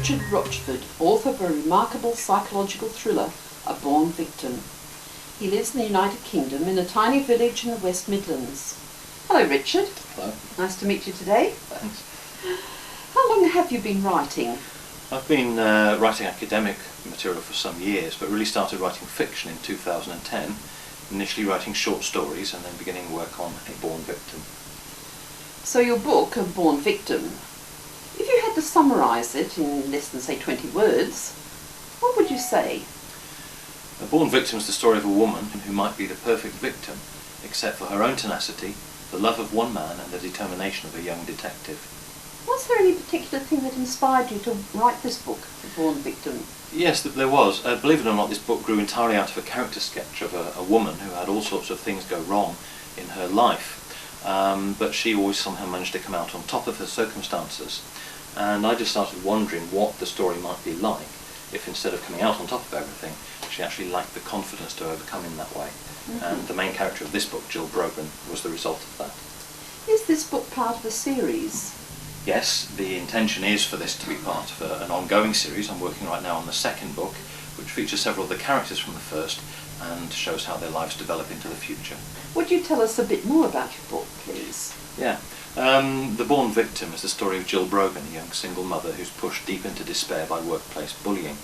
Richard Rochford, author of a remarkable psychological thriller, A Born Victim. He lives in the United Kingdom in a tiny village in the West Midlands. Hello, Richard. Hello. Nice to meet you today. Thanks. How long have you been writing? I've been writing academic material for some years, but really started writing fiction in 2010, initially writing short stories and then beginning work on A Born Victim. So your book, A Born Victim, if you had to summarise it in less than, say, 20 words, what would you say? A Born Victim is the story of a woman who might be the perfect victim, except for her own tenacity, the love of one man and the determination of a young detective. Was there any particular thing that inspired you to write this book, A Born Victim? Yes, there was. Believe it or not, this book grew entirely out of a character sketch of a woman who had all sorts of things go wrong in her life. But she always somehow managed to come out on top of her circumstances. And I just started wondering what the story might be like if instead of coming out on top of everything, she actually lacked the confidence to overcome in that way. Mm-hmm. And the main character of this book, Jill Brogan, was the result of that. Is this book part of a series? Yes, the intention is for this to be part of an ongoing series. I'm working right now on the second book, which features several of the characters from the first and shows how their lives develop into the future. Would you tell us a bit more about your book, please? Yeah. The Born Victim is the story of Jill Brogan, a young single mother who's pushed deep into despair by workplace bullying.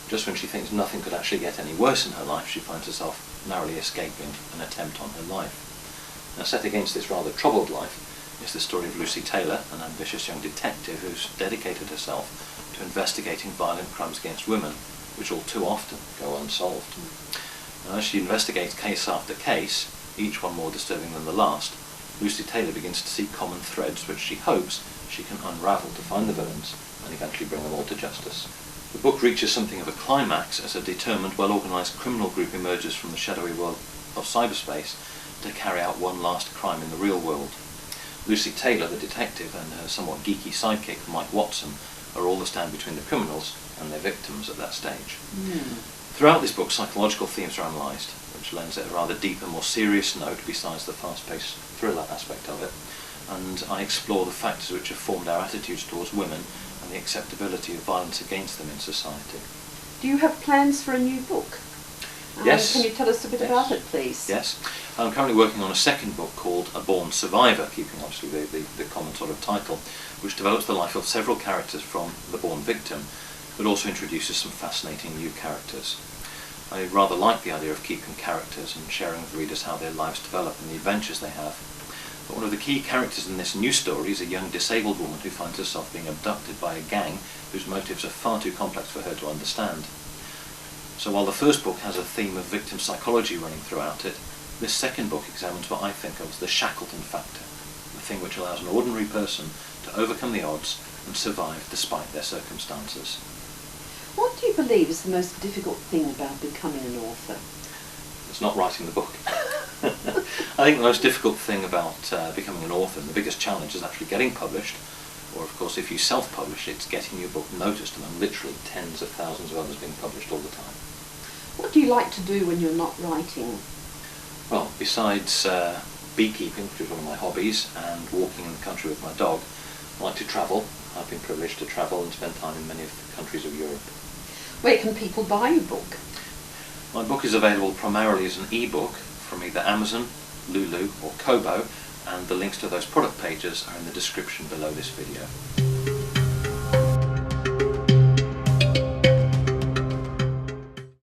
Just when she thinks nothing could actually get any worse in her life, she finds herself narrowly escaping an attempt on her life. Now, set against this rather troubled life is the story of Lucy Taylor, an ambitious young detective who's dedicated herself to investigating violent crimes against women, which all too often go unsolved. Now, as she investigates case after case, each one more disturbing than the last, Lucy Taylor begins to see common threads which she hopes she can unravel to find the villains and eventually bring them all to justice. The book reaches something of a climax as a determined, well-organised criminal group emerges from the shadowy world of cyberspace to carry out one last crime in the real world. Lucy Taylor, the detective, and her somewhat geeky sidekick, Mike Watson, are all that stand between the criminals and their victims at that stage. Throughout this book, psychological themes are analysed, which lends it a rather deeper, more serious note besides the fast-paced thriller aspect of it, and I explore the factors which have formed our attitudes towards women and the acceptability of violence against them in society. Do you have plans for a new book? Yes. Can you tell us a bit about it, please? Yes. I'm currently working on a second book called A Born Survivor, keeping obviously the common sort of title, which develops the life of several characters from The Born Victim, but also introduces some fascinating new characters. I rather like the idea of keeping characters and sharing with readers how their lives develop and the adventures they have. But one of the key characters in this new story is a young disabled woman who finds herself being abducted by a gang whose motives are far too complex for her to understand. So while the first book has a theme of victim psychology running throughout it, this second book examines what I think of as the Shackleton factor, the thing which allows an ordinary person to overcome the odds and survive despite their circumstances. What do you believe is the most difficult thing about becoming an author? It's not writing the book. I think the most difficult thing about becoming an author, and the biggest challenge, is actually getting published, or of course if you self-publish, it's getting your book noticed among literally tens of thousands of others being published all the time. What do you like to do when you're not writing? Well, besides beekeeping, which is one of my hobbies, and walking in the country with my dog, I like to travel. I've been privileged to travel and spend time in many of the countries of Europe. Where can people buy your book? My book is available primarily as an e-book from either Amazon, Lulu or Kobo, and the links to those product pages are in the description below this video.